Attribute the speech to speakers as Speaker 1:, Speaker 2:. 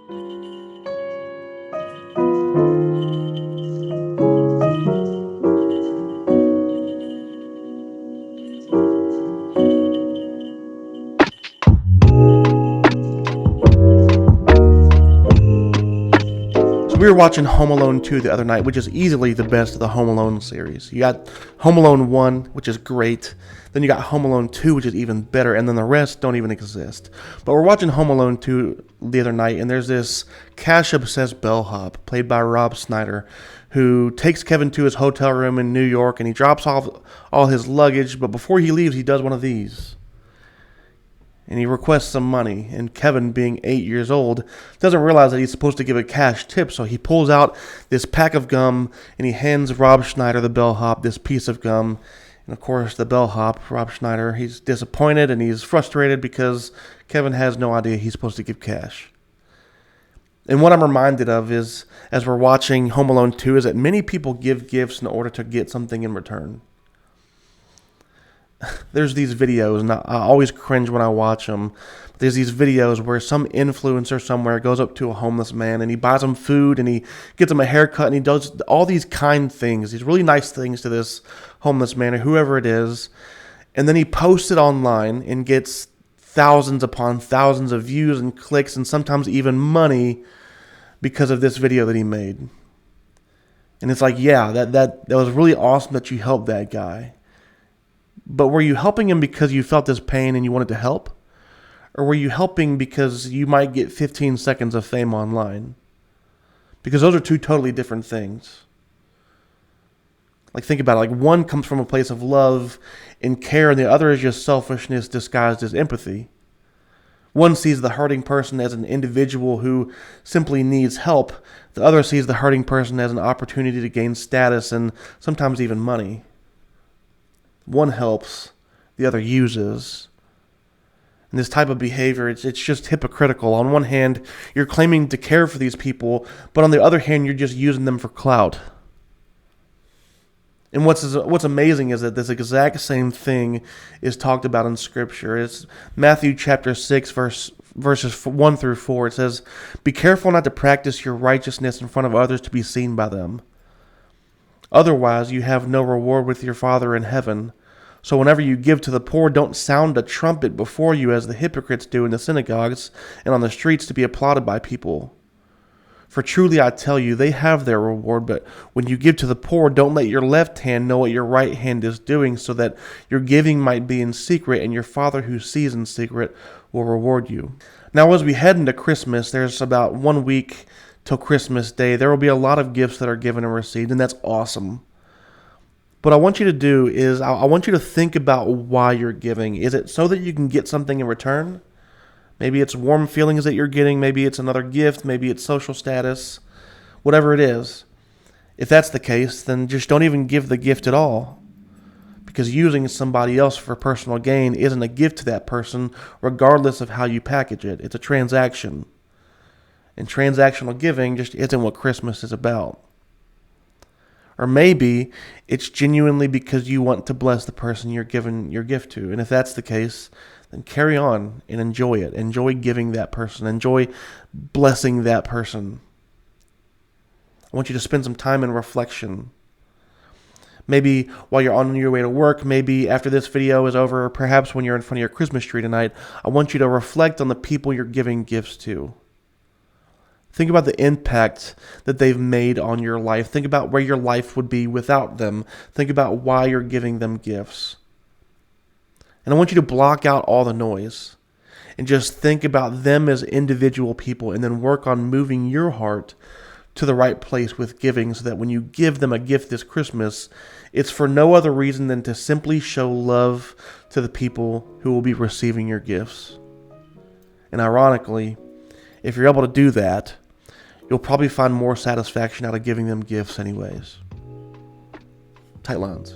Speaker 1: We were watching Home Alone 2 the other night, which is easily the best of the Home Alone series. You got Home Alone 1, which is great. Then you got Home Alone 2, which is even better. And then the rest don't even exist. But we're watching Home Alone 2 the other night, and there's this cash-obsessed bellhop, played by Rob Schneider, who takes Kevin to his hotel room in New York, and he drops off all his luggage. But before he leaves, he does one of these. And he requests some money, and Kevin, being 8 years old, doesn't realize that he's supposed to give a cash tip, so he pulls out this pack of gum, and he hands Rob Schneider, the bellhop, this piece of gum. And of course, the bellhop, Rob Schneider, he's disappointed and he's frustrated because Kevin has no idea he's supposed to give cash. And what I'm reminded of is, as we're watching Home Alone 2, is that many people give gifts in order to get something in return. There's these videos, and I always cringe when I watch them. There's these videos where some influencer somewhere goes up to a homeless man and he buys him food and he gets him a haircut and he does all these kind things, these really nice things to this homeless man or whoever it is. And then he posts it online and gets thousands upon thousands of views and clicks and sometimes even money because of this video that he made. And it's like, yeah, that was really awesome that you helped that guy. But were you helping him because you felt his pain and you wanted to help? Or were you helping because you might get 15 seconds of fame online? Because those are two totally different things. Like, think about it. Like, one comes from a place of love and care, and the other is just selfishness disguised as empathy. One sees the hurting person as an individual who simply needs help. The other sees the hurting person as an opportunity to gain status and sometimes even money. One helps, the other uses. And this type of behavior, it's just hypocritical. On one hand, you're claiming to care for these people, but on the other hand, you're just using them for clout. And what's amazing is that this exact same thing is talked about in Scripture. It's Matthew chapter 6, verses 1 through 4. It says, "Be careful not to practice your righteousness in front of others to be seen by them. Otherwise, you have no reward with your Father in heaven. So whenever you give to the poor, don't sound a trumpet before you as the hypocrites do in the synagogues and on the streets to be applauded by people. For truly I tell you, they have their reward. But when you give to the poor, don't let your left hand know what your right hand is doing, so that your giving might be in secret, and your Father who sees in secret will reward you." Now, as we head into Christmas, there's about 1 week till Christmas Day. There will be a lot of gifts that are given and received, and that's awesome. What I want you to do is I want you to think about why you're giving. Is it so that you can get something in return? Maybe it's warm feelings that you're getting. Maybe it's another gift. Maybe it's social status. Whatever it is. If that's the case, then just don't even give the gift at all. Because using somebody else for personal gain isn't a gift to that person, regardless of how you package it. It's a transaction. And transactional giving just isn't what Christmas is about. Or maybe it's genuinely because you want to bless the person you're giving your gift to. And if that's the case, then carry on and enjoy it. Enjoy giving that person. Enjoy blessing that person. I want you to spend some time in reflection. Maybe while you're on your way to work, maybe after this video is over, or perhaps when you're in front of your Christmas tree tonight, I want you to reflect on the people you're giving gifts to. Think about the impact that they've made on your life. Think about where your life would be without them. Think about why you're giving them gifts. And I want you to block out all the noise and just think about them as individual people, and then work on moving your heart to the right place with giving, so that when you give them a gift this Christmas, it's for no other reason than to simply show love to the people who will be receiving your gifts. And ironically, if you're able to do that, you'll probably find more satisfaction out of giving them gifts anyways. Tight lines.